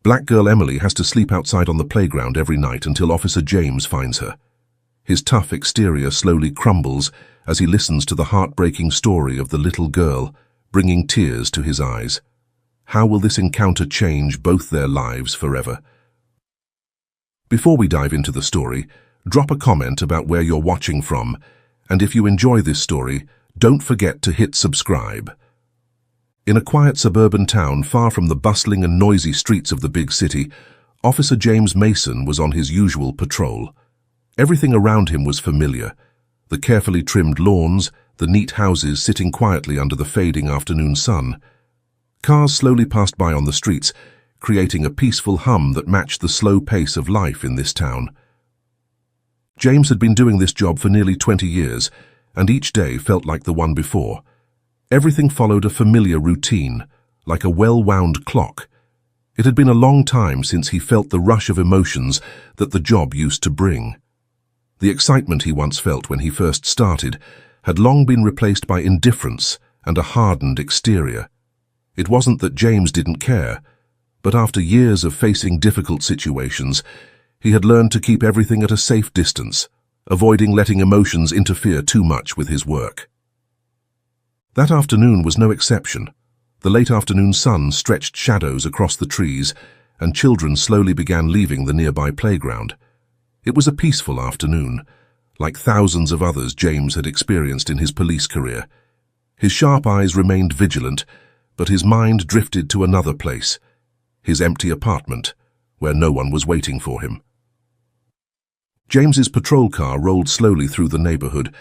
Black girl Emily has to sleep outside on the playground every night until Officer James finds her. His tough exterior slowly crumbles as he listens to the heartbreaking story of the little girl, bringing tears to his eyes. How will this encounter change both their lives forever? Before we dive into the story, drop a comment about where you're watching from, and if you enjoy this story, don't forget to hit subscribe. In a quiet suburban town far from the bustling and noisy streets of the big city, Officer James Mason was on his usual patrol. Everything around him was familiar. The carefully trimmed lawns, the neat houses sitting quietly under the fading afternoon sun. Cars slowly passed by on the streets, creating a peaceful hum that matched the slow pace of life in this town. James had been doing this job for nearly 20 years, and each day felt like the one before. Everything followed a familiar routine, like a well-wound clock. It had been a long time since he felt the rush of emotions that the job used to bring. The excitement he once felt when he first started had long been replaced by indifference and a hardened exterior. It wasn't that James didn't care, but after years of facing difficult situations, he had learned to keep everything at a safe distance, avoiding letting emotions interfere too much with his work. That afternoon was no exception. The late afternoon sun stretched shadows across the trees, and children slowly began leaving the nearby playground. It was a peaceful afternoon, like thousands of others James had experienced in his police career. His sharp eyes remained vigilant, but his mind drifted to another place, his empty apartment, where no one was waiting for him. James's patrol car rolled slowly through the neighborhood.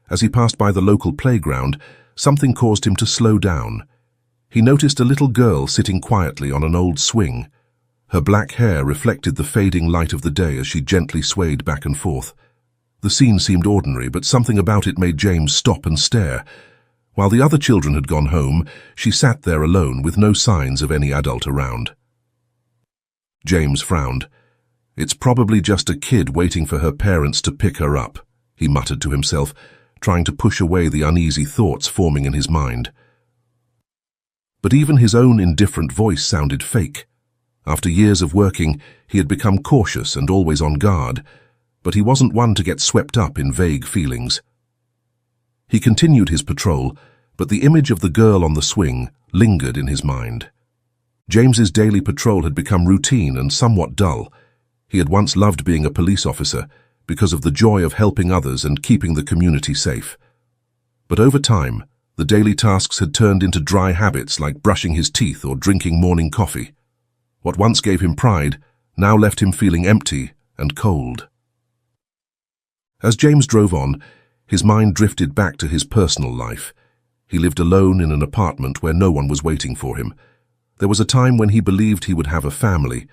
As he passed by the local playground, something caused him to slow down. He noticed a little girl sitting quietly on an old swing. Her black hair reflected the fading light of the day as she gently swayed back and forth. The scene seemed ordinary, but something about it made James stop and stare. While the other children had gone home, she sat there alone with no signs of any adult around. James frowned. "It's probably just a kid waiting for her parents to pick her up," he muttered to himself, trying to push away the uneasy thoughts forming in his mind. But even his own indifferent voice sounded fake. After years of working, he had become cautious and always on guard, but he wasn't one to get swept up in vague feelings. He continued his patrol, but the image of the girl on the swing lingered in his mind. James's daily patrol had become routine and somewhat dull. He had once loved being a police officer because of the joy of helping others and keeping the community safe. But over time, the daily tasks had turned into dry habits like brushing his teeth or drinking morning coffee. What once gave him pride now left him feeling empty and cold. As James drove on, his mind drifted back to his personal life. He lived alone in an apartment where no one was waiting for him. There was a time when he believed he would have a family,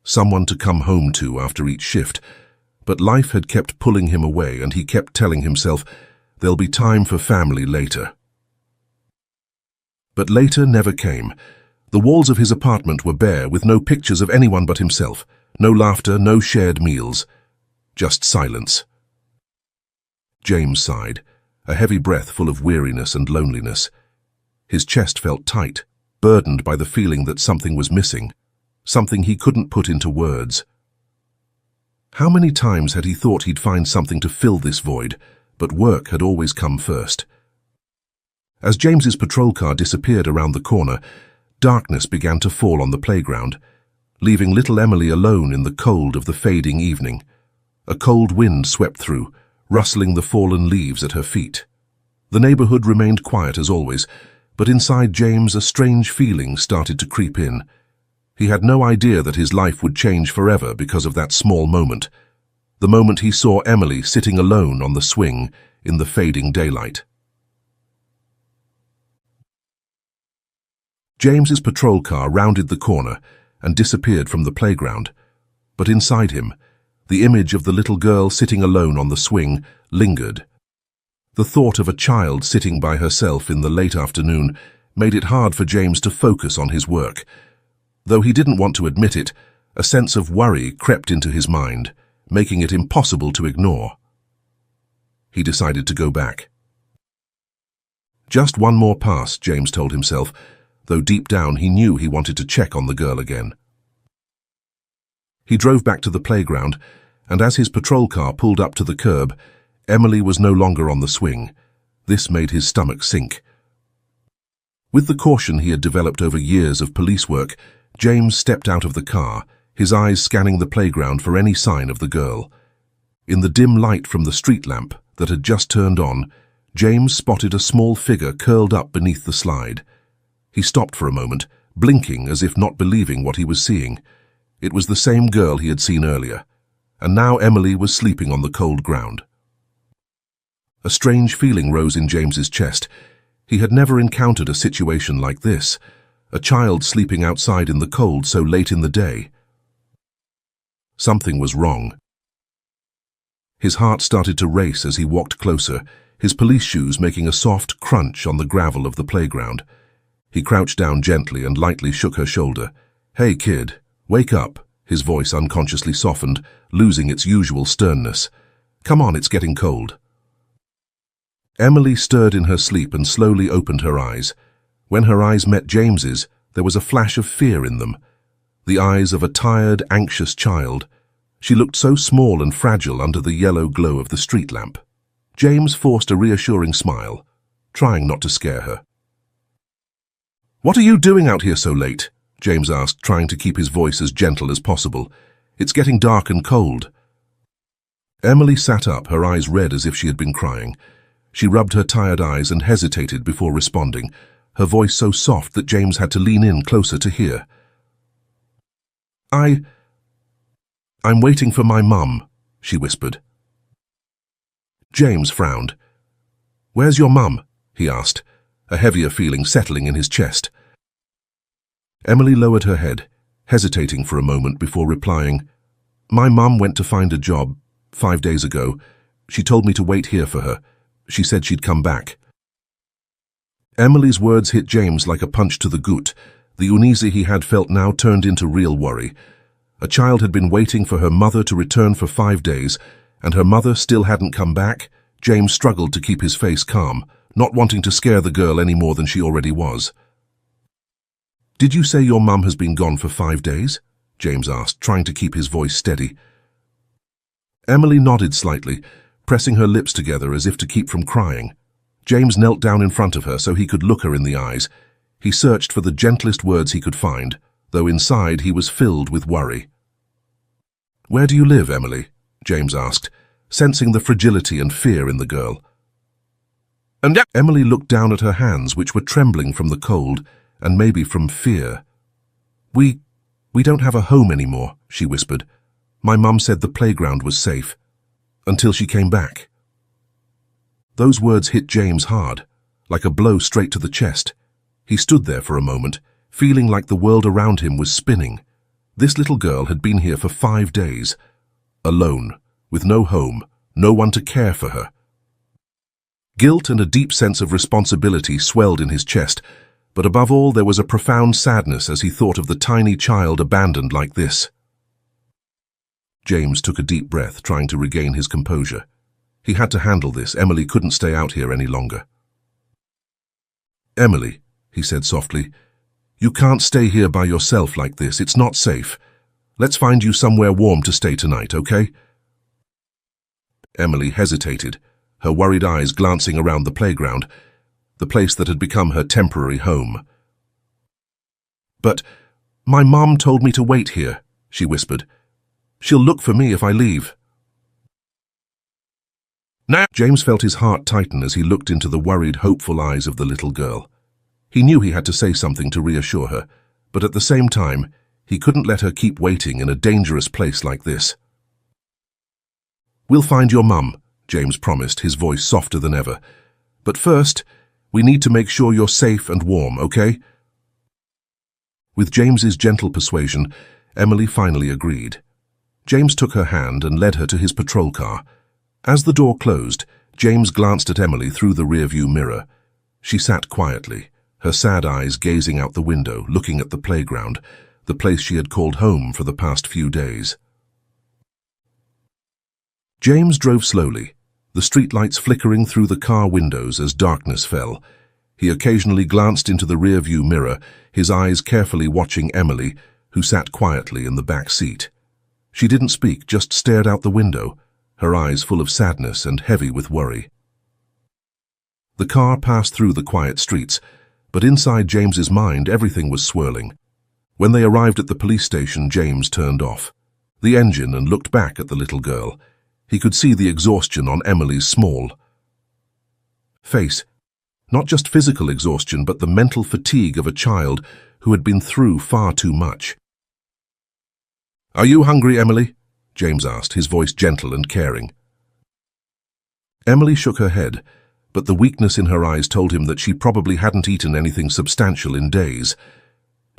someone to come home to after each shift, but life had kept pulling him away, and he kept telling himself, "There'll be time for family later." But later never came. The walls of his apartment were bare, with no pictures of anyone but himself, no laughter, no shared meals, just silence. James sighed, a heavy breath full of weariness and loneliness. His chest felt tight, burdened by the feeling that something was missing, something he couldn't put into words. How many times had he thought he'd find something to fill this void, but work had always come first. As James's patrol car disappeared around the corner, darkness began to fall on the playground, leaving little Emily alone in the cold of the fading evening. A cold wind swept through, rustling the fallen leaves at her feet. The neighborhood remained quiet as always, but inside James a strange feeling started to creep in. He had no idea that his life would change forever because of that small moment, the moment he saw Emily sitting alone on the swing in the fading daylight. James's patrol car rounded the corner and disappeared from the playground, but inside him, the image of the little girl sitting alone on the swing lingered. The thought of a child sitting by herself in the late afternoon made it hard for James to focus on his work. Though he didn't want to admit it, a sense of worry crept into his mind, making it impossible to ignore. He decided to go back. Just one more pass, James told himself, though deep down he knew he wanted to check on the girl again. He drove back to the playground, and as his patrol car pulled up to the curb, Emily was no longer on the swing. This made his stomach sink. With the caution he had developed over years of police work, James stepped out of the car, his eyes scanning the playground for any sign of the girl. In the dim light from the street lamp that had just turned on, James spotted a small figure curled up beneath the slide. He stopped for a moment, blinking as if not believing what he was seeing. It was the same girl he had seen earlier, and now Emily was sleeping on the cold ground. A strange feeling rose in James's chest. He had never encountered a situation like this, a child sleeping outside in the cold so late in the day. Something was wrong. His heart started to race as he walked closer, his police shoes making a soft crunch on the gravel of the playground. He crouched down gently and lightly shook her shoulder. "Hey, kid, wake up," his voice unconsciously softened, losing its usual sternness. "Come on, it's getting cold." Emily stirred in her sleep and slowly opened her eyes. When her eyes met James's, there was a flash of fear in them. The eyes of a tired, anxious child. She looked so small and fragile under the yellow glow of the street lamp. James forced a reassuring smile, trying not to scare her. "What are you doing out here so late?" James asked, trying to keep his voice as gentle as possible. "It's getting dark and cold." Emily sat up, her eyes red as if she had been crying. She rubbed her tired eyes and hesitated before responding, her voice so soft that James had to lean in closer to hear. I'm waiting for my mum," she whispered. James frowned. "Where's your mum?" he asked, a heavier feeling settling in his chest. Emily lowered her head, hesitating for a moment before replying, "My mum went to find a job 5 days ago. She told me to wait here for her. She said she'd come back." Emily's words hit James like a punch to the gut. The uneasy he had felt now turned into real worry. A child had been waiting for her mother to return for 5 days, and her mother still hadn't come back. James struggled to keep his face calm, not wanting to scare the girl any more than she already was. "Did you say your mum has been gone for 5 days?" James asked, trying to keep his voice steady. Emily nodded slightly, pressing her lips together as if to keep from crying. James knelt down in front of her so he could look her in the eyes. He searched for the gentlest words he could find, though inside he was filled with worry. "Where do you live, Emily?" James asked, sensing the fragility and fear in the girl. And Emily looked down at her hands, which were trembling from the cold and maybe from fear. We don't have a home anymore," she whispered. "My mum said the playground was safe, until she came back." Those words hit James hard, like a blow straight to the chest. He stood there for a moment, feeling like the world around him was spinning. This little girl had been here for 5 days, alone, with no home, no one to care for her. Guilt and a deep sense of responsibility swelled in his chest, but above all there was a profound sadness as he thought of the tiny child abandoned like this. James took a deep breath, trying to regain his composure. He had to handle this. Emily couldn't stay out here any longer. "Emily," he said softly, "you can't stay here by yourself like this. It's not safe. Let's find you somewhere warm to stay tonight, okay?" Emily hesitated, her worried eyes glancing around the playground, the place that had become her temporary home. "But my mom told me to wait here," she whispered. "She'll look for me if I leave." Now, James felt his heart tighten as he looked into the worried, hopeful eyes of the little girl. He knew he had to say something to reassure her, but at the same time, he couldn't let her keep waiting in a dangerous place like this. "We'll find your mum," James promised, his voice softer than ever. "But first, we need to make sure you're safe and warm, okay?" With James's gentle persuasion, Emily finally agreed. James took her hand and led her to his patrol car. As the door closed, James glanced at Emily through the rearview mirror. She sat quietly, her sad eyes gazing out the window, looking at the playground, the place she had called home for the past few days. James drove slowly, the streetlights flickering through the car windows as darkness fell. He occasionally glanced into the rearview mirror, his eyes carefully watching Emily, who sat quietly in the back seat. She didn't speak, just stared out the window, her eyes full of sadness and heavy with worry. The car passed through the quiet streets, but inside James's mind everything was swirling. When they arrived at the police station, James turned off the engine and looked back at the little girl. He could see the exhaustion on Emily's small face. Not just physical exhaustion, but the mental fatigue of a child who had been through far too much. "Are you hungry, Emily?" James asked, his voice gentle and caring. Emily shook her head, but the weakness in her eyes told him that she probably hadn't eaten anything substantial in days.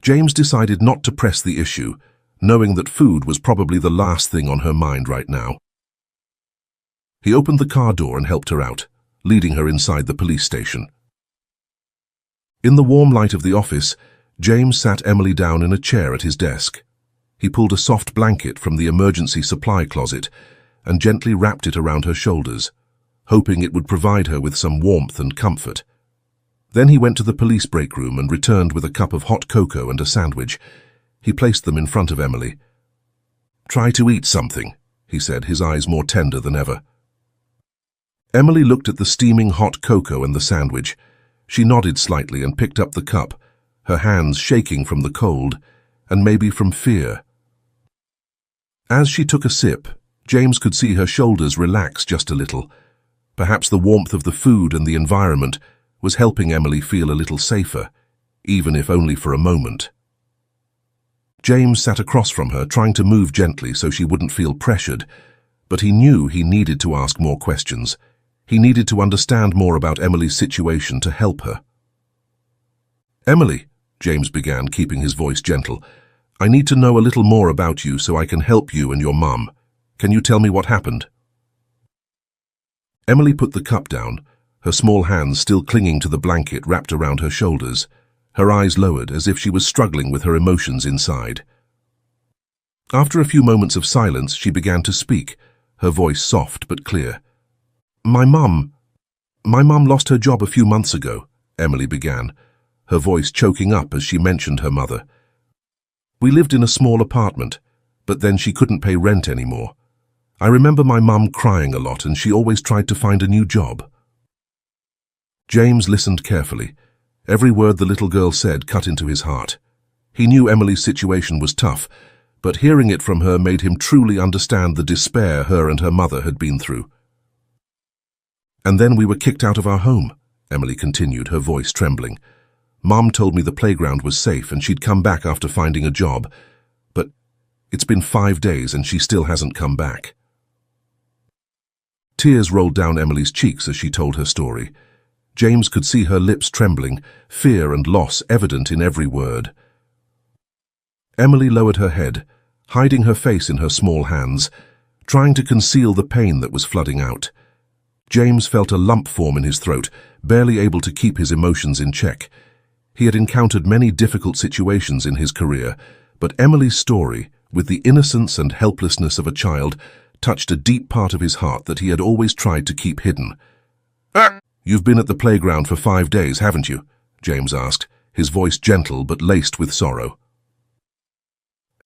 James decided not to press the issue, knowing that food was probably the last thing on her mind right now. He opened the car door and helped her out, leading her inside the police station. In the warm light of the office, James sat Emily down in a chair at his desk. He pulled a soft blanket from the emergency supply closet and gently wrapped it around her shoulders, hoping it would provide her with some warmth and comfort. Then he went to the police break room and returned with a cup of hot cocoa and a sandwich. He placed them in front of Emily. "Try to eat something," he said, his eyes more tender than ever. Emily looked at the steaming hot cocoa and the sandwich. She nodded slightly and picked up the cup, her hands shaking from the cold and maybe from fear. As she took a sip, James could see her shoulders relax just a little. Perhaps the warmth of the food and the environment was helping Emily feel a little safer, even if only for a moment. James sat across from her, trying to move gently so she wouldn't feel pressured, but he knew he needed to ask more questions. He needed to understand more about Emily's situation to help her. "Emily," James began, keeping his voice gentle, "I need to know a little more about you so I can help you and your mum. Can you tell me what happened?" Emily put the cup down, her small hands still clinging to the blanket wrapped around her shoulders, her eyes lowered as if she was struggling with her emotions inside. After a few moments of silence, she began to speak, her voice soft but clear. My mum lost her job a few months ago," Emily began, her voice choking up as she mentioned her mother. "We lived in a small apartment, but then she couldn't pay rent anymore. I remember my mum crying a lot, and she always tried to find a new job." James listened carefully. Every word the little girl said cut into his heart. He knew Emily's situation was tough, but hearing it from her made him truly understand the despair her and her mother had been through. "And then we were kicked out of our home," Emily continued, her voice trembling. "Mom told me the playground was safe and she'd come back after finding a job, but it's been 5 days and she still hasn't come back." Tears rolled down Emily's cheeks as she told her story. James could see her lips trembling, fear and loss evident in every word. Emily lowered her head, hiding her face in her small hands, trying to conceal the pain that was flooding out. James felt a lump form in his throat, barely able to keep his emotions in check. He had encountered many difficult situations in his career, but Emily's story, with the innocence and helplessness of a child, touched a deep part of his heart that he had always tried to keep hidden. "You've been at the playground for 5 days, haven't you?" James asked, his voice gentle but laced with sorrow.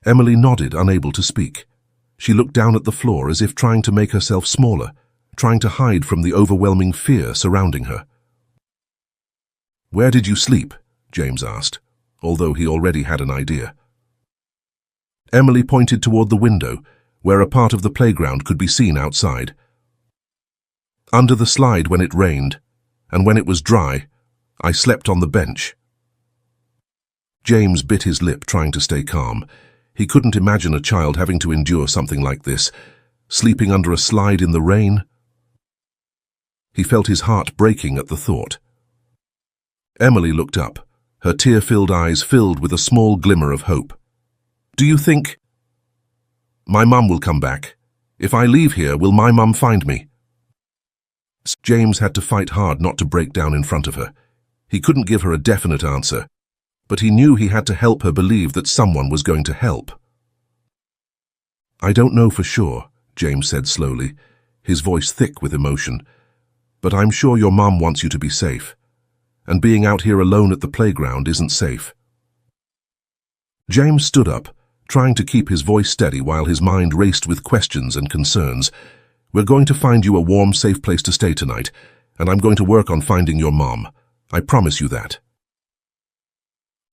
Emily nodded, unable to speak. She looked down at the floor as if trying to make herself smaller, trying to hide from the overwhelming fear surrounding her. "Where did you sleep?" James asked, although he already had an idea. Emily pointed toward the window, where a part of the playground could be seen outside. "Under the slide when it rained, and when it was dry, I slept on the bench." James bit his lip, trying to stay calm. He couldn't imagine a child having to endure something like this, sleeping under a slide in the rain. He felt his heart breaking at the thought. Emily looked up, her tear-filled eyes filled with a small glimmer of hope. "Do you think—" "My mum will come back. If I leave here, will my mum find me?" James had to fight hard not to break down in front of her. He couldn't give her a definite answer, but he knew he had to help her believe that someone was going to help. "I don't know for sure," James said slowly, his voice thick with emotion, "but I'm sure your mum wants you to be safe. And being out here alone at the playground isn't safe." James stood up, trying to keep his voice steady while his mind raced with questions and concerns. "We're going to find you a warm, safe place to stay tonight, and I'm going to work on finding your mom. I promise you that."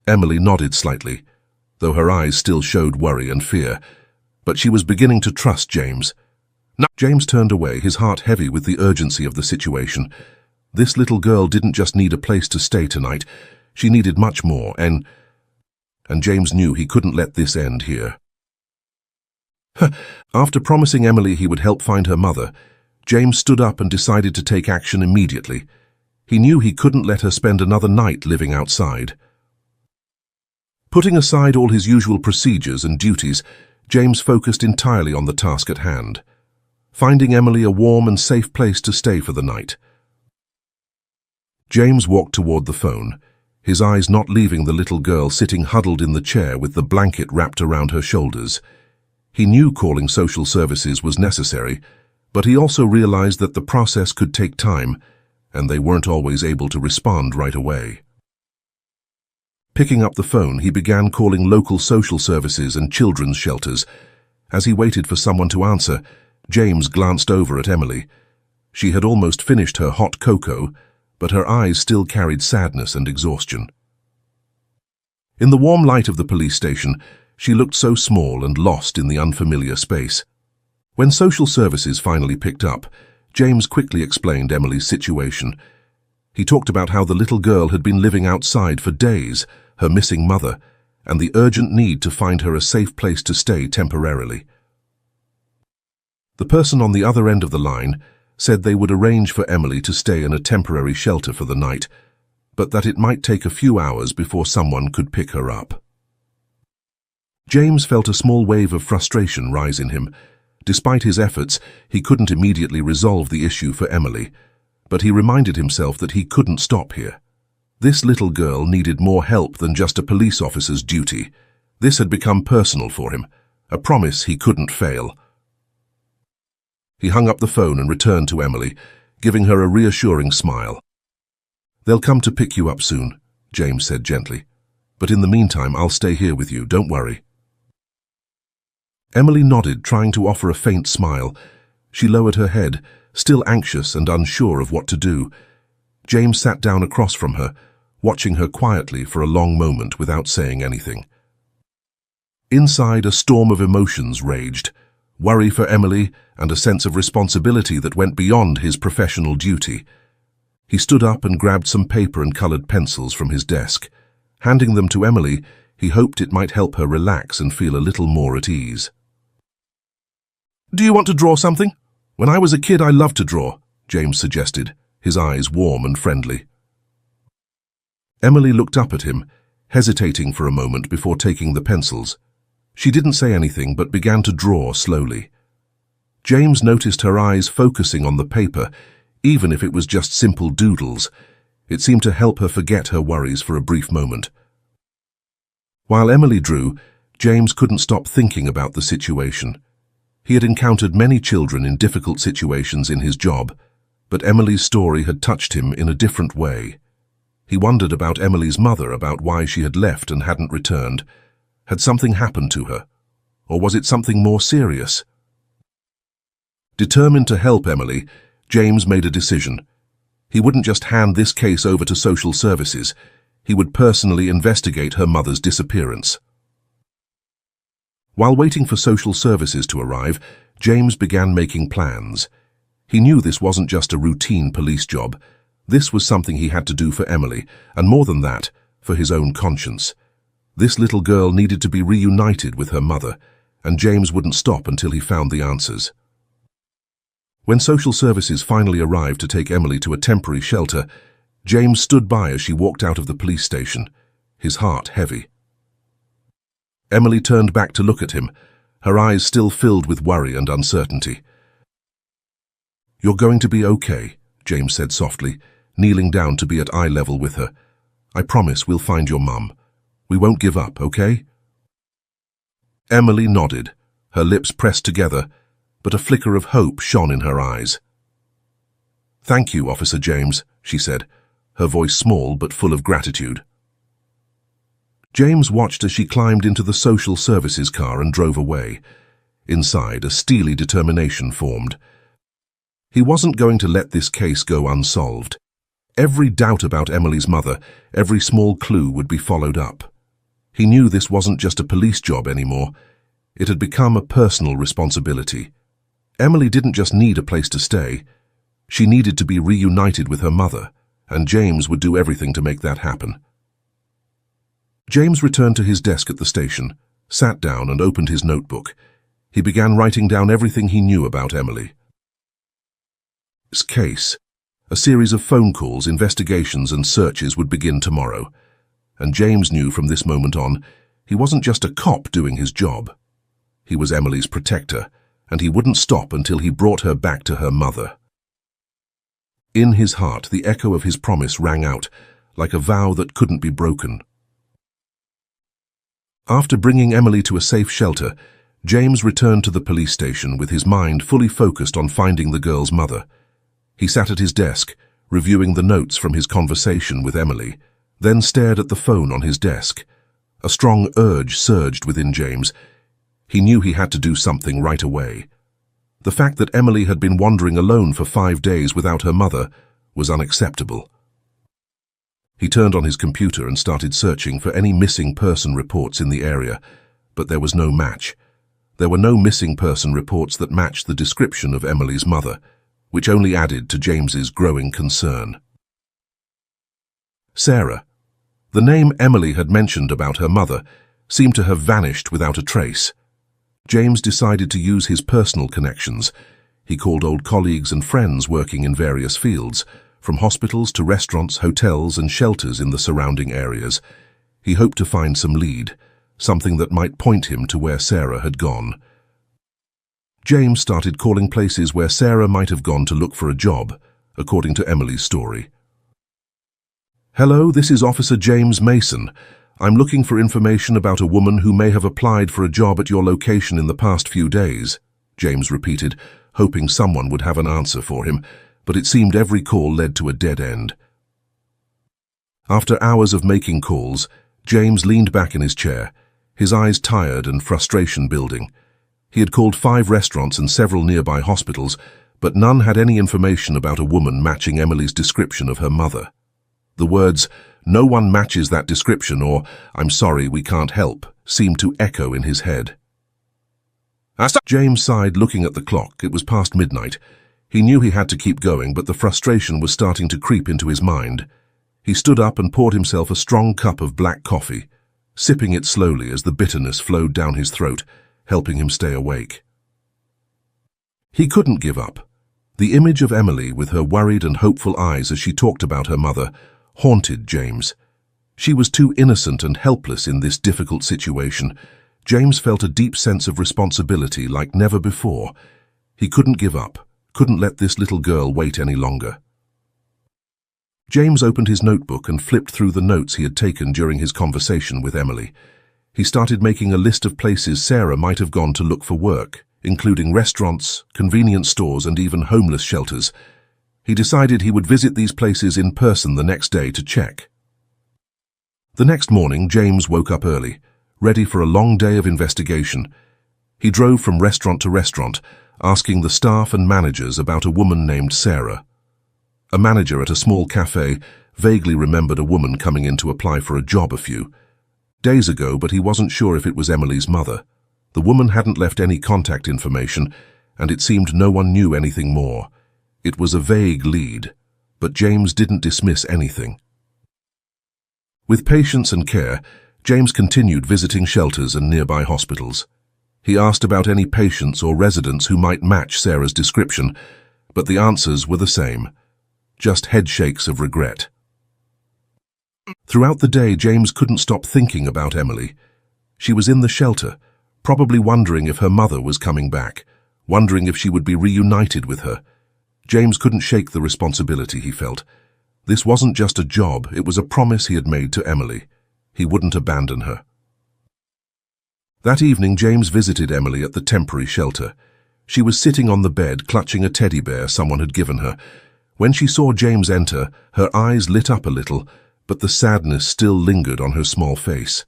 Emily nodded slightly, though her eyes still showed worry and fear, but she was beginning to trust James. No. James turned away, his heart heavy with the urgency of the situation. This little girl didn't just need a place to stay tonight. She needed much more, and James knew he couldn't let this end here. After promising Emily he would help find her mother, James stood up and decided to take action immediately. He knew he couldn't let her spend another night living outside. Putting aside all his usual procedures and duties, James focused entirely on the task at hand, finding Emily a warm and safe place to stay for the night. James walked toward the phone, his eyes not leaving the little girl sitting huddled in the chair with the blanket wrapped around her shoulders. He knew calling social services was necessary, but he also realized that the process could take time, and they weren't always able to respond right away. Picking up the phone, he began calling local social services and children's shelters. As he waited for someone to answer, James glanced over at Emily. She had almost finished her hot cocoa, but her eyes still carried sadness and exhaustion. In the warm light of the police station, she looked so small and lost in the unfamiliar space. When social services finally picked up, James quickly explained Emily's situation. He talked about how the little girl had been living outside for days, her missing mother, and the urgent need to find her a safe place to stay temporarily. The person on the other end of the line said they would arrange for Emily to stay in a temporary shelter for the night, but that it might take a few hours before someone could pick her up. James felt a small wave of frustration rise in him. Despite his efforts, he couldn't immediately resolve the issue for Emily, but he reminded himself that he couldn't stop here. This little girl needed more help than just a police officer's duty. This had become personal for him, a promise he couldn't fail. He hung up the phone and returned to Emily, giving her a reassuring smile. "They'll come to pick you up soon," James said gently. "But in the meantime, I'll stay here with you, don't worry." Emily nodded, trying to offer a faint smile. She lowered her head, still anxious and unsure of what to do. James sat down across from her, watching her quietly for a long moment without saying anything. Inside, a storm of emotions raged, worry for Emily and a sense of responsibility that went beyond his professional duty. He stood up and grabbed some paper and colored pencils from his desk. Handing them to Emily, he hoped it might help her relax and feel a little more at ease. "Do you want to draw something? When I was a kid, I loved to draw," James suggested, his eyes warm and friendly. Emily looked up at him, hesitating for a moment before taking the pencils. She didn't say anything but began to draw slowly. James noticed her eyes focusing on the paper, even if it was just simple doodles. It seemed to help her forget her worries for a brief moment. While Emily drew, James couldn't stop thinking about the situation. He had encountered many children in difficult situations in his job, but Emily's story had touched him in a different way. He wondered about Emily's mother, about why she had left and hadn't returned. Had something happened to her? Or was it something more serious? Determined to help Emily, James made a decision. He wouldn't just hand this case over to social services. He would personally investigate her mother's disappearance. While waiting for social services to arrive, James began making plans. He knew this wasn't just a routine police job. This was something he had to do for Emily, and more than that, for his own conscience. This little girl needed to be reunited with her mother, and James wouldn't stop until he found the answers. When social services finally arrived to take Emily to a temporary shelter, James stood by as she walked out of the police station, his heart heavy. Emily turned back to look at him, her eyes still filled with worry and uncertainty. "You're going to be okay," James said softly, kneeling down to be at eye level with her. "I promise we'll find your mum. We won't give up, okay?" Emily nodded, her lips pressed together, but a flicker of hope shone in her eyes. "Thank you, Officer James," she said, her voice small but full of gratitude. James watched as she climbed into the social services car and drove away. Inside, a steely determination formed. He wasn't going to let this case go unsolved. Every doubt about Emily's mother, every small clue would be followed up. He knew this wasn't just a police job anymore. It had become a personal responsibility. Emily didn't just need a place to stay. She needed to be reunited with her mother, and James would do everything to make that happen. James returned to his desk at the station, sat down and opened his notebook. He began writing down everything he knew about Emily. This case, a series of phone calls, investigations and searches would begin tomorrow. And James knew from this moment on, he wasn't just a cop doing his job. He was Emily's protector, and he wouldn't stop until he brought her back to her mother. In his heart, the echo of his promise rang out, like a vow that couldn't be broken. After bringing Emily to a safe shelter, James returned to the police station with his mind fully focused on finding the girl's mother. He sat at his desk, reviewing the notes from his conversation with Emily, then stared at the phone on his desk. A strong urge surged within James. He knew he had to do something right away. The fact that Emily had been wandering alone for 5 days without her mother was unacceptable. He turned on his computer and started searching for any missing person reports in the area, but there was no match. There were no missing person reports that matched the description of Emily's mother, which only added to James's growing concern. Sarah. The name Emily had mentioned about her mother seemed to have vanished without a trace. James decided to use his personal connections. He called old colleagues and friends working in various fields, from hospitals to restaurants, hotels and shelters in the surrounding areas. He hoped to find some lead, something that might point him to where Sarah had gone. James started calling places where Sarah might have gone to look for a job, according to Emily's story. "Hello, this is Officer James Mason. I'm looking for information about a woman who may have applied for a job at your location in the past few days," James repeated, hoping someone would have an answer for him, but it seemed every call led to a dead end. After hours of making calls, James leaned back in his chair, his eyes tired and frustration building. He had called 5 restaurants and several nearby hospitals, but none had any information about a woman matching Emily's description of her mother. The words, "No one matches that description," or "I'm sorry, we can't help," seemed to echo in his head. James sighed, looking at the clock. It was past midnight. He knew he had to keep going, but the frustration was starting to creep into his mind. He stood up and poured himself a strong cup of black coffee, sipping it slowly as the bitterness flowed down his throat, helping him stay awake. He couldn't give up. The image of Emily, with her worried and hopeful eyes as she talked about her mother, haunted James. She was too innocent and helpless in this difficult situation. James felt a deep sense of responsibility like never before. He couldn't give up, couldn't let this little girl wait any longer. James opened his notebook and flipped through the notes he had taken during his conversation with Emily. He started making a list of places Sarah might have gone to look for work, including restaurants, convenience stores, and even homeless shelters. He decided he would visit these places in person the next day to check. The next morning, James woke up early, ready for a long day of investigation. He drove from restaurant to restaurant, asking the staff and managers about a woman named Sarah. A manager at a small cafe vaguely remembered a woman coming in to apply for a job a few days ago, but he wasn't sure if it was Emily's mother. The woman hadn't left any contact information, and it seemed no one knew anything more. It was a vague lead, but James didn't dismiss anything. With patience and care, James continued visiting shelters and nearby hospitals. He asked about any patients or residents who might match Sarah's description, but the answers were the same, just headshakes of regret. Throughout the day, James couldn't stop thinking about Emily. She was in the shelter, probably wondering if her mother was coming back, wondering if she would be reunited with her. James couldn't shake the responsibility he felt. This wasn't just a job, it was a promise he had made to Emily. He wouldn't abandon her. That evening, James visited Emily at the temporary shelter. She was sitting on the bed, clutching a teddy bear someone had given her. When she saw James enter, her eyes lit up a little, but the sadness still lingered on her small face.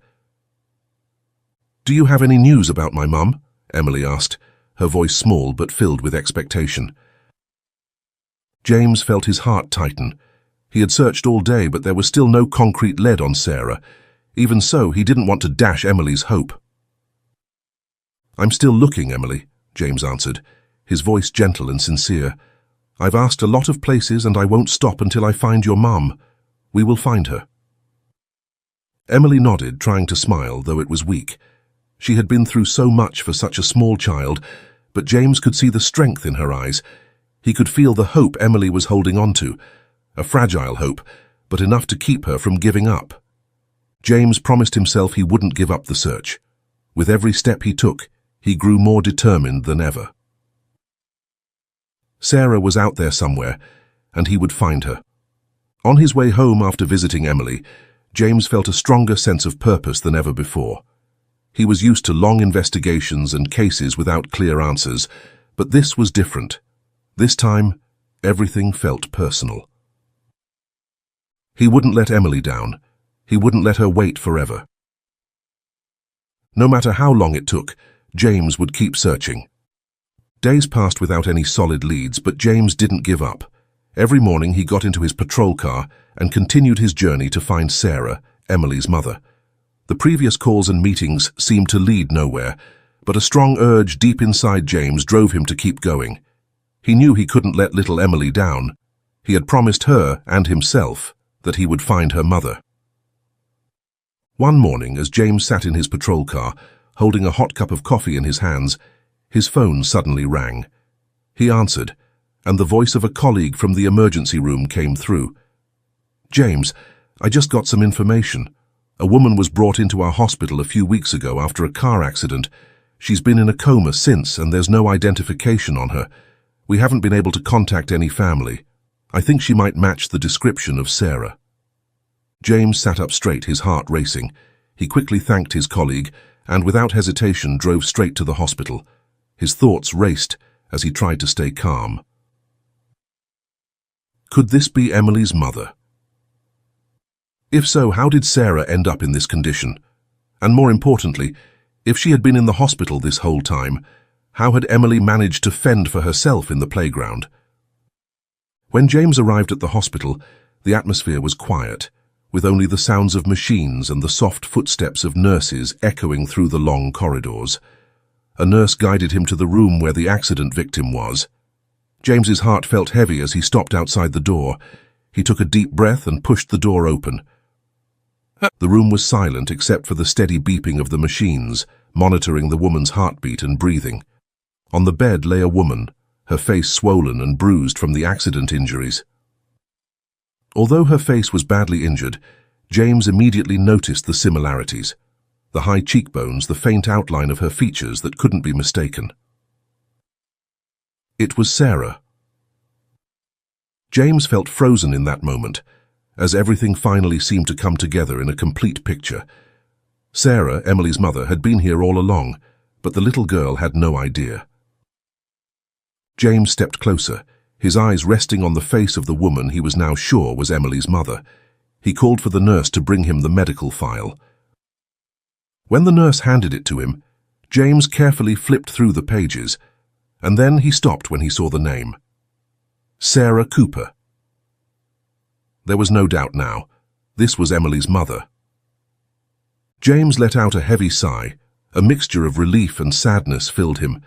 "Do you have any news about my mum?" Emily asked, her voice small but filled with expectation. James felt his heart tighten. He had searched all day, but there was still no concrete lead on Sarah. Even so, he didn't want to dash Emily's hope. "I'm still looking, Emily," James answered, his voice gentle and sincere. "I've asked a lot of places and I won't stop until I find your mum. We will find her." Emily nodded, trying to smile, though it was weak. She had been through so much for such a small child, but James could see the strength in her eyes. He could feel the hope Emily was holding on to, a fragile hope, but enough to keep her from giving up. James promised himself he wouldn't give up the search. With every step he took, he grew more determined than ever. Sarah was out there somewhere, and he would find her. On his way home after visiting Emily, James felt a stronger sense of purpose than ever before. He was used to long investigations and cases without clear answers, but this was different. This time, everything felt personal. He wouldn't let Emily down. He wouldn't let her wait forever. No matter how long it took, James would keep searching. Days passed without any solid leads, but James didn't give up. Every morning he got into his patrol car and continued his journey to find Sarah, Emily's mother. The previous calls and meetings seemed to lead nowhere, but a strong urge deep inside James drove him to keep going. He knew he couldn't let little Emily down. He had promised her and himself that he would find her mother. One morning, as James sat in his patrol car, holding a hot cup of coffee in his hands, his phone suddenly rang. He answered, and the voice of a colleague from the emergency room came through. "James, I just got some information. A woman was brought into our hospital a few weeks ago after a car accident. She's been in a coma since, and there's no identification on her. We haven't been able to contact any family. I think she might match the description of Sarah." James sat up straight, his heart racing. He quickly thanked his colleague and without hesitation drove straight to the hospital. His thoughts raced as he tried to stay calm. Could this be Emily's mother? If so, how did Sarah end up in this condition? And more importantly, if she had been in the hospital this whole time, how had Emily managed to fend for herself in the playground? When James arrived at the hospital, the atmosphere was quiet, with only the sounds of machines and the soft footsteps of nurses echoing through the long corridors. A nurse guided him to the room where the accident victim was. James's heart felt heavy as he stopped outside the door. He took a deep breath and pushed the door open. The room was silent except for the steady beeping of the machines, monitoring the woman's heartbeat and breathing. On the bed lay a woman, her face swollen and bruised from the accident injuries. Although her face was badly injured, James immediately noticed the similarities. The high cheekbones, the faint outline of her features that couldn't be mistaken. It was Sarah. James felt frozen in that moment, as everything finally seemed to come together in a complete picture. Sarah, Emily's mother, had been here all along, but the little girl had no idea. James stepped closer, his eyes resting on the face of the woman he was now sure was Emily's mother. He called for the nurse to bring him the medical file. When the nurse handed it to him, James carefully flipped through the pages, and then he stopped when he saw the name. Sarah Cooper. There was no doubt now. This was Emily's mother. James let out a heavy sigh. A mixture of relief and sadness filled him.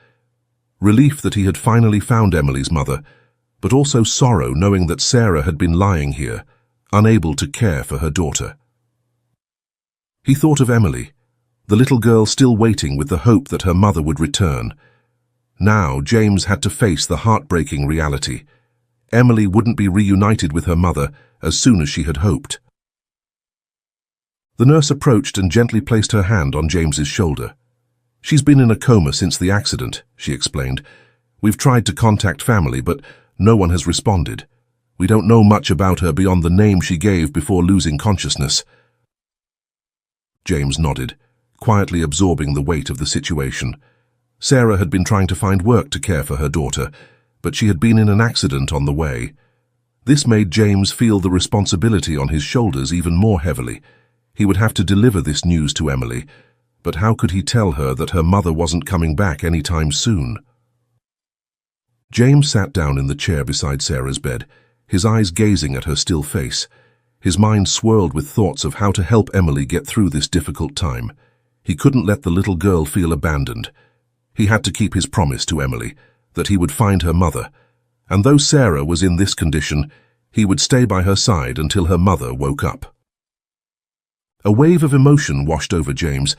Relief that he had finally found Emily's mother, but also sorrow knowing that Sarah had been lying here, unable to care for her daughter. He thought of Emily, the little girl still waiting with the hope that her mother would return. Now James had to face the heartbreaking reality. Emily wouldn't be reunited with her mother as soon as she had hoped. The nurse approached and gently placed her hand on James's shoulder. "She's been in a coma since the accident," she explained. "We've tried to contact family, but no one has responded. We don't know much about her beyond the name she gave before losing consciousness." James nodded, quietly absorbing the weight of the situation. Sarah had been trying to find work to care for her daughter, but she had been in an accident on the way. This made James feel the responsibility on his shoulders even more heavily. He would have to deliver this news to Emily, but how could he tell her that her mother wasn't coming back anytime soon? James sat down in the chair beside Sarah's bed, his eyes gazing at her still face. His mind swirled with thoughts of how to help Emily get through this difficult time. He couldn't let the little girl feel abandoned. He had to keep his promise to Emily, that he would find her mother, and though Sarah was in this condition, he would stay by her side until her mother woke up. A wave of emotion washed over James,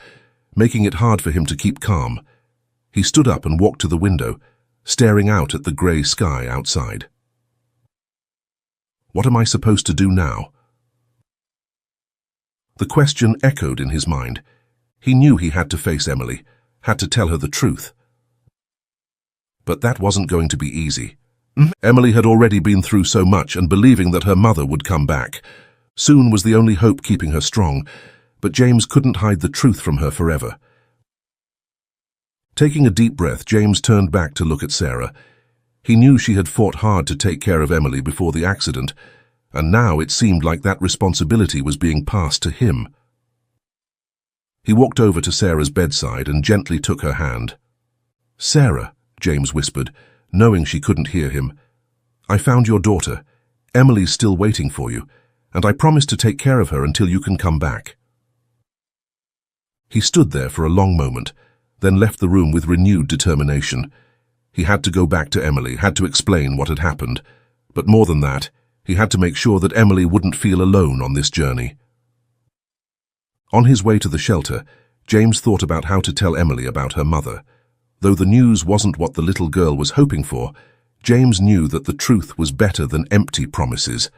making it hard for him to keep calm. He stood up and walked to the window, staring out at the grey sky outside. What am I supposed to do now? The question echoed in his mind. He knew he had to face Emily, had to tell her the truth. But that wasn't going to be easy. Emily had already been through so much, and believing that her mother would come back soon was the only hope keeping her strong, but James couldn't hide the truth from her forever. Taking a deep breath, James turned back to look at Sarah. He knew she had fought hard to take care of Emily before the accident, and now it seemed like that responsibility was being passed to him. He walked over to Sarah's bedside and gently took her hand. "Sarah," James whispered, knowing she couldn't hear him, "I found your daughter. Emily's still waiting for you, and I promise to take care of her until you can come back." He stood there for a long moment, then left the room with renewed determination. He had to go back to Emily, had to explain what had happened, but more than that, he had to make sure that Emily wouldn't feel alone on this journey. On his way to the shelter, James thought about how to tell Emily about her mother. Though the news wasn't what the little girl was hoping for, James knew that the truth was better than empty promises.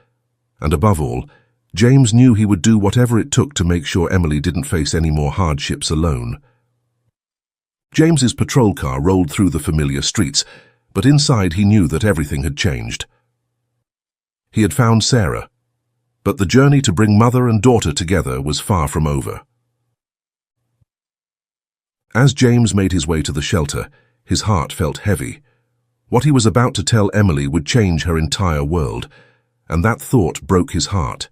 And above all, James knew he would do whatever it took to make sure Emily didn't face any more hardships alone. James's patrol car rolled through the familiar streets, but inside he knew that everything had changed. He had found Sarah, but the journey to bring mother and daughter together was far from over. As James made his way to the shelter, his heart felt heavy. What he was about to tell Emily would change her entire world, and that thought broke his heart.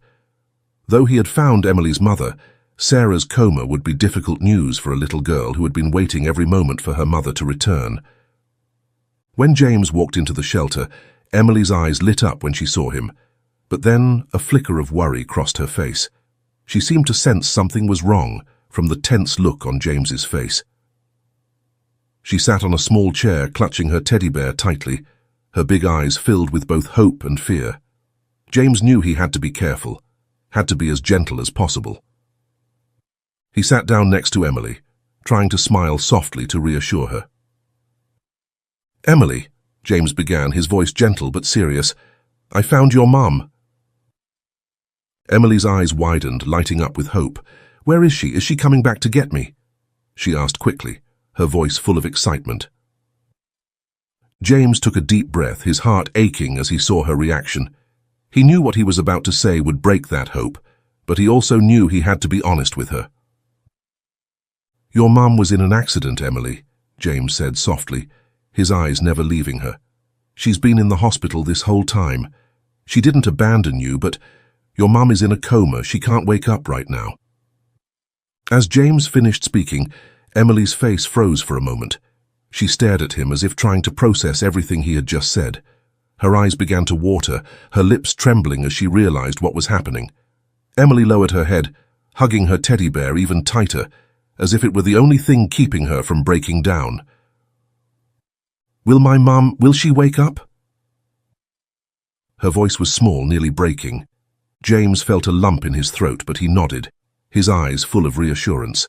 Though he had found Emily's mother, Sarah's coma would be difficult news for a little girl who had been waiting every moment for her mother to return. When James walked into the shelter, Emily's eyes lit up when she saw him, but then a flicker of worry crossed her face. She seemed to sense something was wrong from the tense look on James's face. She sat on a small chair, clutching her teddy bear tightly, her big eyes filled with both hope and fear. James knew he had to be careful, had to be as gentle as possible. He sat down next to Emily, trying to smile softly to reassure her. "Emily," James began, his voice gentle but serious, "I found your mum." Emily's eyes widened, lighting up with hope. "Where is she? Is she coming back to get me?" she asked quickly, her voice full of excitement. James took a deep breath, his heart aching as he saw her reaction. He knew what he was about to say would break that hope, but he also knew he had to be honest with her. "Your mum was in an accident, Emily," James said softly, his eyes never leaving her. "She's been in the hospital this whole time. She didn't abandon you, but your mum is in a coma. She can't wake up right now." As James finished speaking, Emily's face froze for a moment. She stared at him as if trying to process everything he had just said. Her eyes began to water, her lips trembling as she realized what was happening. Emily lowered her head, hugging her teddy bear even tighter, as if it were the only thing keeping her from breaking down. Will she wake up?" Her voice was small, nearly breaking. James felt a lump in his throat, but he nodded, his eyes full of reassurance.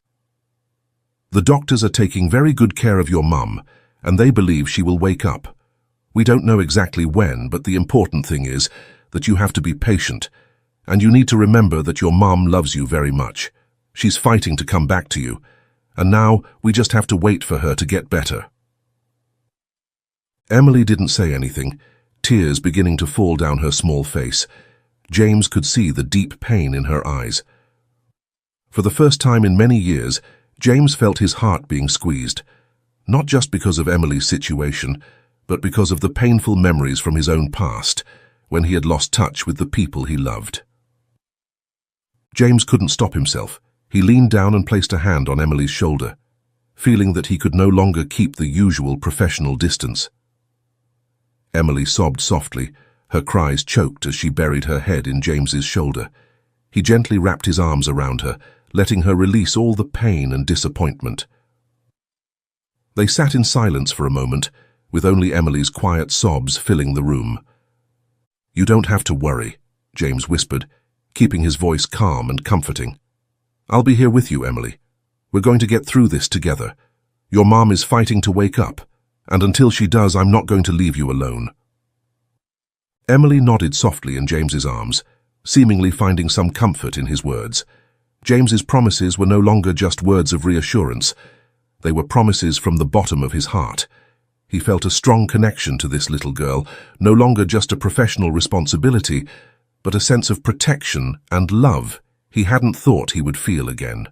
"The doctors are taking very good care of your mum, and they believe she will wake up. We don't know exactly when, but the important thing is that you have to be patient, and you need to remember that your mum loves you very much. She's fighting to come back to you, and now we just have to wait for her to get better." Emily didn't say anything, tears beginning to fall down her small face. James could see the deep pain in her eyes. For the first time in many years, James felt his heart being squeezed, not just because of Emily's situation, but because of the painful memories from his own past, when he had lost touch with the people he loved. James couldn't stop himself. He leaned down and placed a hand on Emily's shoulder, feeling that he could no longer keep the usual professional distance. Emily sobbed softly, her cries choked as she buried her head in James's shoulder. He gently wrapped his arms around her, letting her release all the pain and disappointment. They sat in silence for a moment, with only Emily's quiet sobs filling the room. "You don't have to worry," James whispered, keeping his voice calm and comforting. "I'll be here with you, Emily. We're going to get through this together. Your mom is fighting to wake up, and until she does, I'm not going to leave you alone." Emily nodded softly in James's arms, seemingly finding some comfort in his words. James's promises were no longer just words of reassurance. They were promises from the bottom of his heart. He felt a strong connection to this little girl, no longer just a professional responsibility, but a sense of protection and love he hadn't thought he would feel again.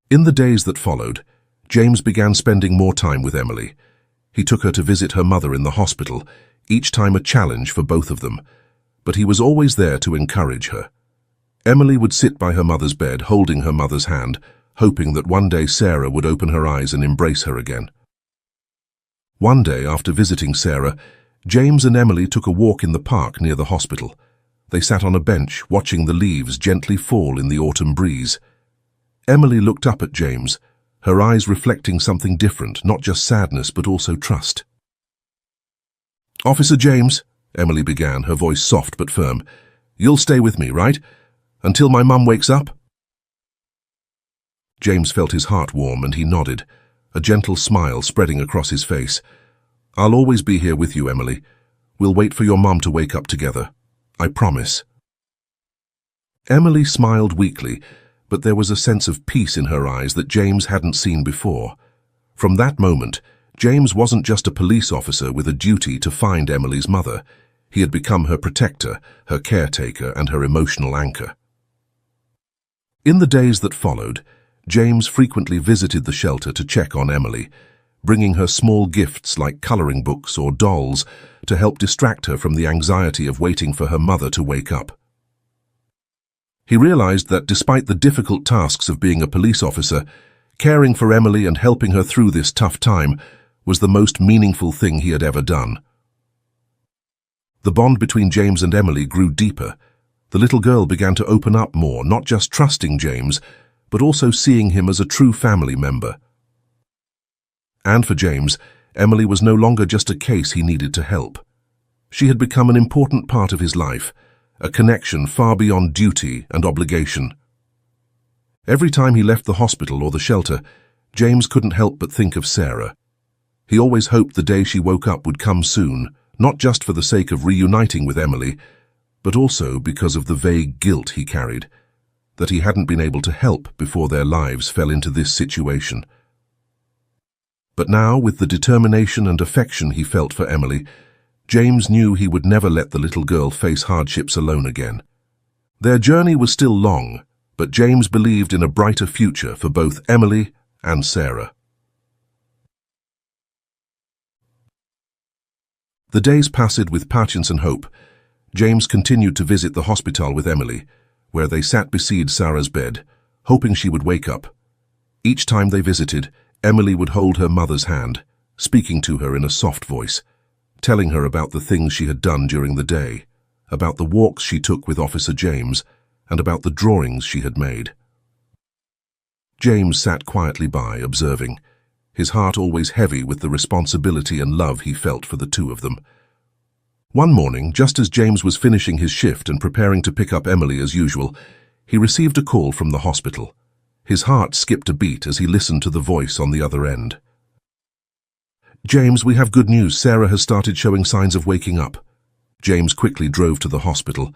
In the days that followed, James began spending more time with Emily. He took her to visit her mother in the hospital, each time a challenge for both of them, but he was always there to encourage her. Emily would sit by her mother's bed, holding her mother's hand, hoping that one day Sarah would open her eyes and embrace her again. One day, after visiting Sarah, James and Emily took a walk in the park near the hospital. They sat on a bench, watching the leaves gently fall in the autumn breeze. Emily looked up at James, her eyes reflecting something different, not just sadness but also trust. "Officer James," Emily began, her voice soft but firm, "you'll stay with me, right? Until my mum wakes up?" James felt his heart warm and he nodded, a gentle smile spreading across his face. "I'll always be here with you, Emily. We'll wait for your mum to wake up together. I promise." Emily smiled weakly, but there was a sense of peace in her eyes that James hadn't seen before. From that moment, James wasn't just a police officer with a duty to find Emily's mother. He had become her protector, her caretaker, and her emotional anchor. In the days that followed, James frequently visited the shelter to check on Emily, bringing her small gifts like coloring books or dolls to help distract her from the anxiety of waiting for her mother to wake up. He realized that despite the difficult tasks of being a police officer, caring for Emily and helping her through this tough time was the most meaningful thing he had ever done. The bond between James and Emily grew deeper. The little girl began to open up more, not just trusting James, but also seeing him as a true family member. And for James, Emily was no longer just a case he needed to help. She had become an important part of his life, a connection far beyond duty and obligation. Every time he left the hospital or the shelter, James couldn't help but think of Sarah. He always hoped the day she woke up would come soon, not just for the sake of reuniting with Emily, but also because of the vague guilt he carried, that he hadn't been able to help before their lives fell into this situation. But now, with the determination and affection he felt for Emily, James knew he would never let the little girl face hardships alone again. Their journey was still long, but James believed in a brighter future for both Emily and Sarah. The days passed with patience and hope. James continued to visit the hospital with Emily, where they sat beside Sarah's bed, hoping she would wake up. Each time they visited, Emily would hold her mother's hand, speaking to her in a soft voice, telling her about the things she had done during the day, about the walks she took with Officer James, and about the drawings she had made. James sat quietly by, observing, his heart always heavy with the responsibility and love he felt for the two of them. One morning, just as James was finishing his shift and preparing to pick up Emily as usual, he received a call from the hospital. His heart skipped a beat as he listened to the voice on the other end. "James, we have good news. Sarah has started showing signs of waking up." James quickly drove to the hospital,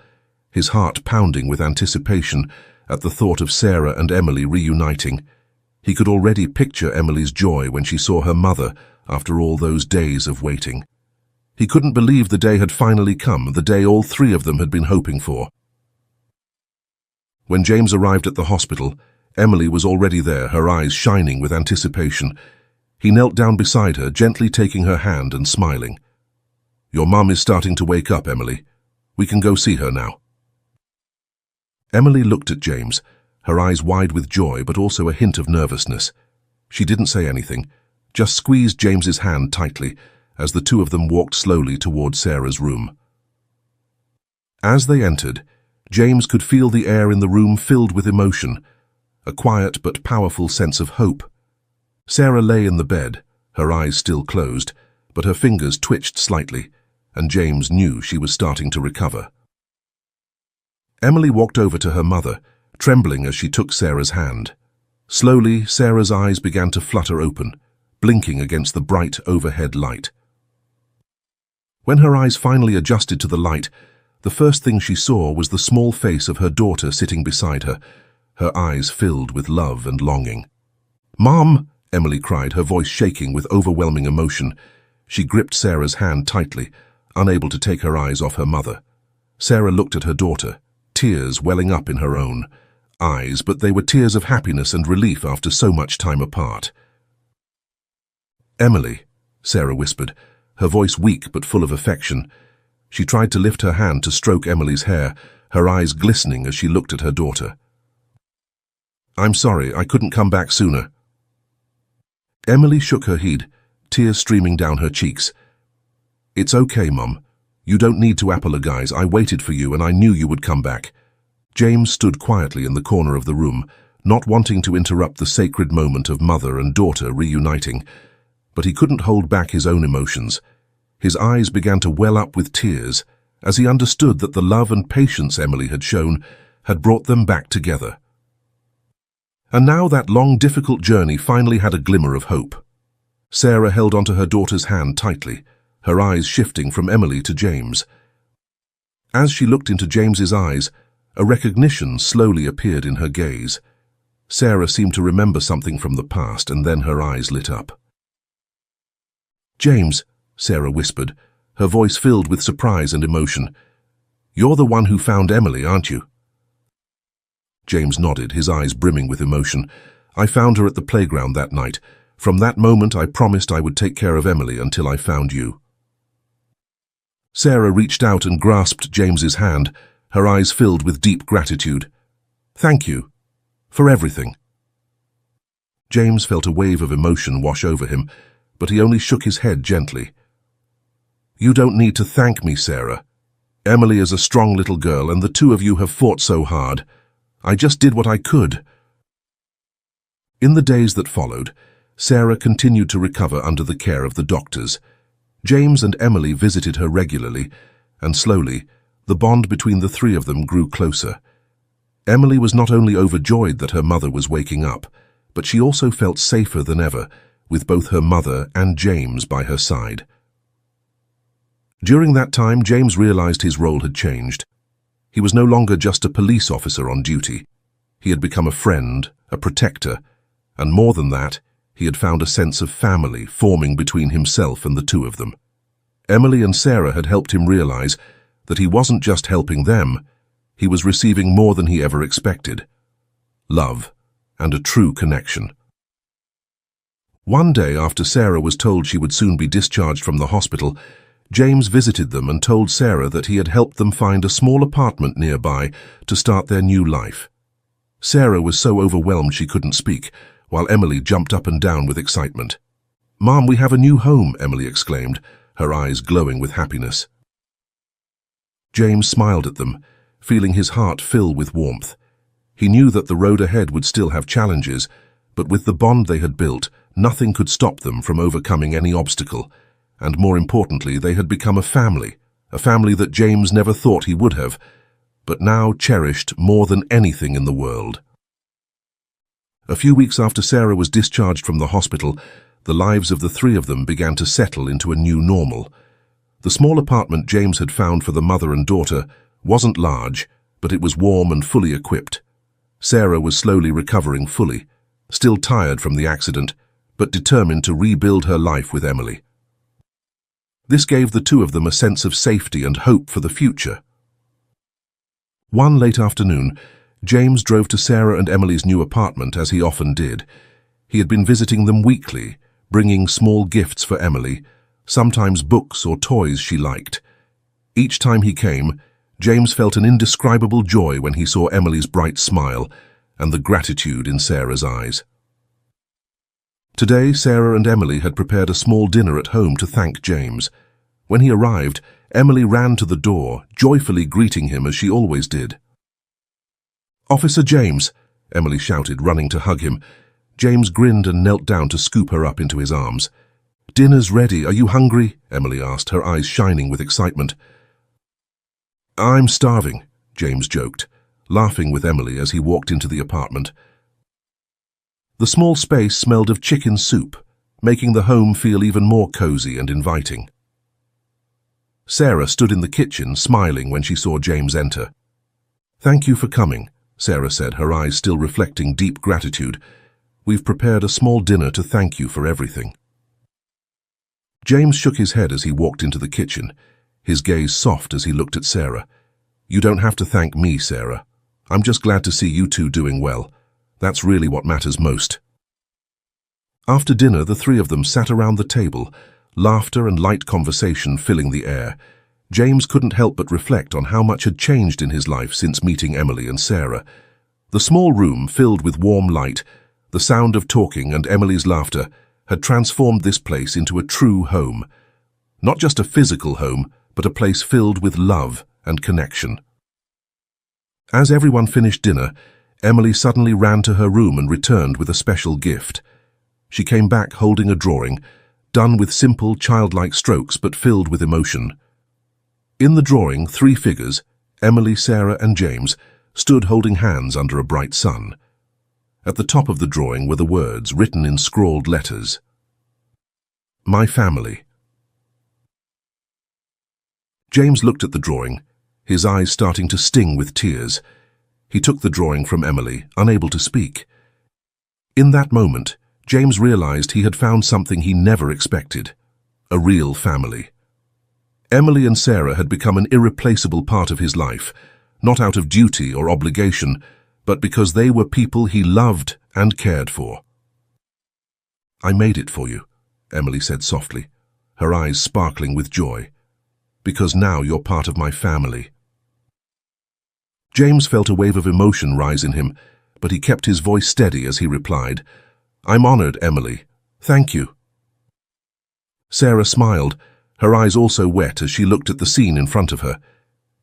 his heart pounding with anticipation at the thought of Sarah and Emily reuniting. He could already picture Emily's joy when she saw her mother after all those days of waiting. He couldn't believe the day had finally come, the day all three of them had been hoping for. When James arrived at the hospital, Emily was already there, her eyes shining with anticipation. He knelt down beside her, gently taking her hand and smiling. "Your mum is starting to wake up, Emily. We can go see her now." Emily looked at James, her eyes wide with joy but also a hint of nervousness. She didn't say anything, just squeezed James's hand tightly as the two of them walked slowly toward Sarah's room. As they entered, James could feel the air in the room filled with emotion, a quiet but powerful sense of hope. Sarah lay in the bed, her eyes still closed, but her fingers twitched slightly, and James knew she was starting to recover. Emily walked over to her mother, trembling as she took Sarah's hand. Slowly, Sarah's eyes began to flutter open, blinking against the bright overhead light. When her eyes finally adjusted to the light, the first thing she saw was the small face of her daughter sitting beside her, her eyes filled with love and longing. "Mom!" Emily cried, her voice shaking with overwhelming emotion. She gripped Sarah's hand tightly, unable to take her eyes off her mother. Sarah looked at her daughter, tears welling up in her own eyes, but they were tears of happiness and relief after so much time apart. "Emily," Sarah whispered, her voice weak but full of affection. She tried to lift her hand to stroke Emily's hair, her eyes glistening as she looked at her daughter. "I'm sorry, I couldn't come back sooner." Emily shook her head, tears streaming down her cheeks. "It's okay, Mum. You don't need to apologize. I waited for you and I knew you would come back." James stood quietly in the corner of the room, not wanting to interrupt the sacred moment of mother and daughter reuniting, but he couldn't hold back his own emotions. His eyes began to well up with tears as he understood that the love and patience Emily had shown had brought them back together. And now that long, difficult journey finally had a glimmer of hope. Sarah held onto her daughter's hand tightly, her eyes shifting from Emily to James. As she looked into James's eyes, a recognition slowly appeared in her gaze. Sarah seemed to remember something from the past, and then her eyes lit up. "James," Sarah whispered, her voice filled with surprise and emotion. "You're the one who found Emily, aren't you?" James nodded, his eyes brimming with emotion. "I found her at the playground that night. From that moment I promised I would take care of Emily until I found you." Sarah reached out and grasped James's hand, her eyes filled with deep gratitude. "Thank you. For everything." James felt a wave of emotion wash over him, but he only shook his head gently. "You don't need to thank me, Sarah. Emily is a strong little girl, and the two of you have fought so hard. I just did what I could." In the days that followed, Sarah continued to recover under the care of the doctors. James and Emily visited her regularly, and slowly, the bond between the three of them grew closer. Emily was not only overjoyed that her mother was waking up, but she also felt safer than ever, with both her mother and James by her side. During that time, James realized his role had changed. He was no longer just a police officer on duty. He had become a friend, a protector, and more than that, he had found a sense of family forming between himself and the two of them. Emily and Sarah had helped him realize that he wasn't just helping them, he was receiving more than he ever expected: love and a true connection. One day, after Sarah was told she would soon be discharged from the hospital, James visited them and told Sarah that he had helped them find a small apartment nearby to start their new life. Sarah was so overwhelmed she couldn't speak, while Emily jumped up and down with excitement. "Mom, we have a new home," Emily exclaimed, her eyes glowing with happiness. James smiled at them, feeling his heart fill with warmth. He knew that the road ahead would still have challenges, but with the bond they had built, nothing could stop them from overcoming any obstacle. And more importantly, they had become a family that James never thought he would have, but now cherished more than anything in the world. A few weeks after Sarah was discharged from the hospital, the lives of the three of them began to settle into a new normal. The small apartment James had found for the mother and daughter wasn't large, but it was warm and fully equipped. Sarah was slowly recovering fully, still tired from the accident, but determined to rebuild her life with Emily. This gave the two of them a sense of safety and hope for the future. One late afternoon, James drove to Sarah and Emily's new apartment as he often did. He had been visiting them weekly, bringing small gifts for Emily, sometimes books or toys she liked. Each time he came, James felt an indescribable joy when he saw Emily's bright smile, and the gratitude in Sarah's eyes. Today, Sarah and Emily had prepared a small dinner at home to thank James. When he arrived, Emily ran to the door, joyfully greeting him as she always did. "Officer James," Emily shouted, running to hug him. James grinned and knelt down to scoop her up into his arms. "Dinner's ready. Are you hungry?" Emily asked, her eyes shining with excitement. "I'm starving," James joked, laughing with Emily as he walked into the apartment. The small space smelled of chicken soup, making the home feel even more cozy and inviting. Sarah stood in the kitchen, smiling when she saw James enter. "Thank you for coming," Sarah said, her eyes still reflecting deep gratitude. "We've prepared a small dinner to thank you for everything." James shook his head as he walked into the kitchen, his gaze soft as he looked at Sarah. "You don't have to thank me, Sarah. I'm just glad to see you two doing well. That's really what matters most." After dinner, the three of them sat around the table, laughter and light conversation filling the air. James couldn't help but reflect on how much had changed in his life since meeting Emily and Sarah. The small room, filled with warm light, the sound of talking and Emily's laughter, had transformed this place into a true home. Not just a physical home, but a place filled with love and connection. As everyone finished dinner, Emily suddenly ran to her room and returned with a special gift. She came back holding a drawing, done with simple, childlike strokes but filled with emotion. In the drawing, three figures, Emily, Sarah and James, stood holding hands under a bright sun. At the top of the drawing were the words written in scrawled letters. "My family." James looked at the drawing, his eyes starting to sting with tears. He took the drawing from Emily, unable to speak. In that moment, James realized he had found something he never expected: a real family. Emily and Sarah had become an irreplaceable part of his life, not out of duty or obligation, but because they were people he loved and cared for. "I made it for you," Emily said softly, her eyes sparkling with joy, "because now you're part of my family." James felt a wave of emotion rise in him, but he kept his voice steady as he replied, "I'm honored, Emily. Thank you." Sarah smiled, her eyes also wet as she looked at the scene in front of her.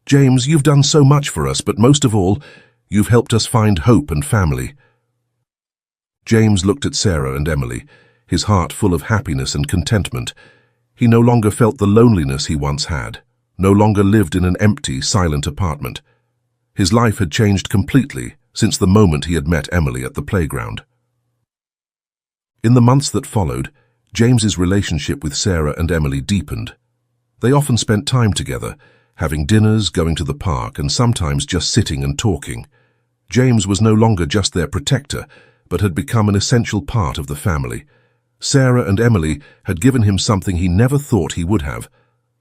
"James, you've done so much for us, but most of all, you've helped us find hope and family." James looked at Sarah and Emily, his heart full of happiness and contentment. He no longer felt the loneliness he once had, no longer lived in an empty, silent apartment. His life had changed completely since the moment he had met Emily at the playground. In the months that followed, James's relationship with Sarah and Emily deepened. They often spent time together, having dinners, going to the park, and sometimes just sitting and talking. James was no longer just their protector, but had become an essential part of the family. Sarah and Emily had given him something he never thought he would have: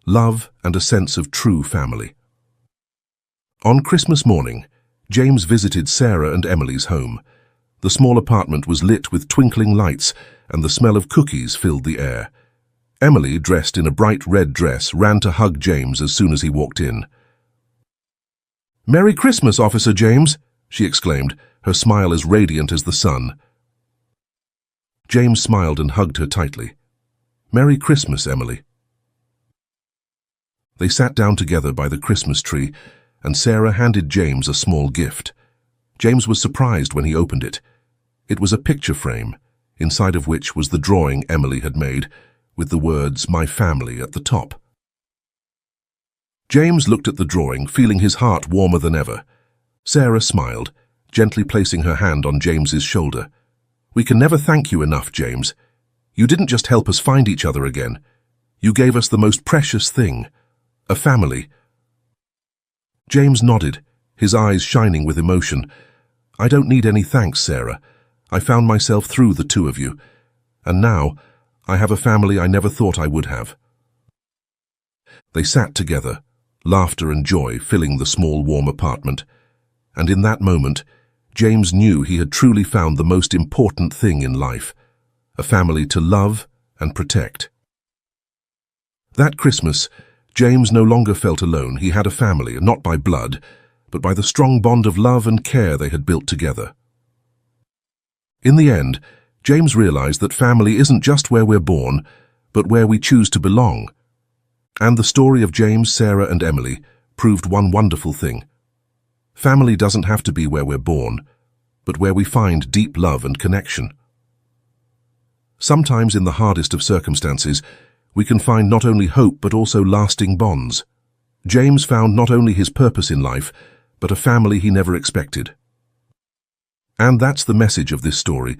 love and a sense of true family. On Christmas morning, James visited Sarah and Emily's home. The small apartment was lit with twinkling lights, and the smell of cookies filled the air. Emily, dressed in a bright red dress, ran to hug James as soon as he walked in. "Merry Christmas, Officer James," she exclaimed, her smile as radiant as the sun. James smiled and hugged her tightly. "Merry Christmas, Emily." They sat down together by the Christmas tree, and Sarah handed James a small gift. James was surprised when he opened it. It was a picture frame, inside of which was the drawing Emily had made, with the words "My family" at the top. James looked at the drawing, feeling his heart warmer than ever. Sarah smiled, gently placing her hand on James's shoulder. "We can never thank you enough, James. You didn't just help us find each other again. You gave us the most precious thing: a family." James nodded, his eyes shining with emotion. "I don't need any thanks, Sarah. I found myself through the two of you, and now I have a family I never thought I would have." They sat together, laughter and joy filling the small, warm apartment, and in that moment, James knew he had truly found the most important thing in life: a family to love and protect. That Christmas, James no longer felt alone. He had a family, not by blood, but by the strong bond of love and care they had built together. In the end, James realized that family isn't just where we're born, but where we choose to belong. And the story of James, Sarah, and Emily proved one wonderful thing. Family doesn't have to be where we're born, but where we find deep love and connection. Sometimes in the hardest of circumstances, we can find not only hope but also lasting bonds. James found not only his purpose in life, but a family he never expected. And that's the message of this story,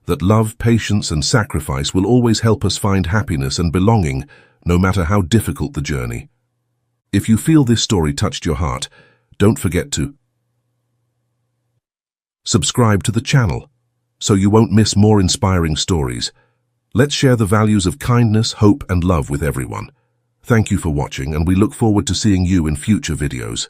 that love, patience, and sacrifice will always help us find happiness and belonging, no matter how difficult the journey. If you feel this story touched your heart, don't forget to subscribe to the channel, so you won't miss more inspiring stories. Let's share the values of kindness, hope, and love with everyone. Thank you for watching, and we look forward to seeing you in future videos.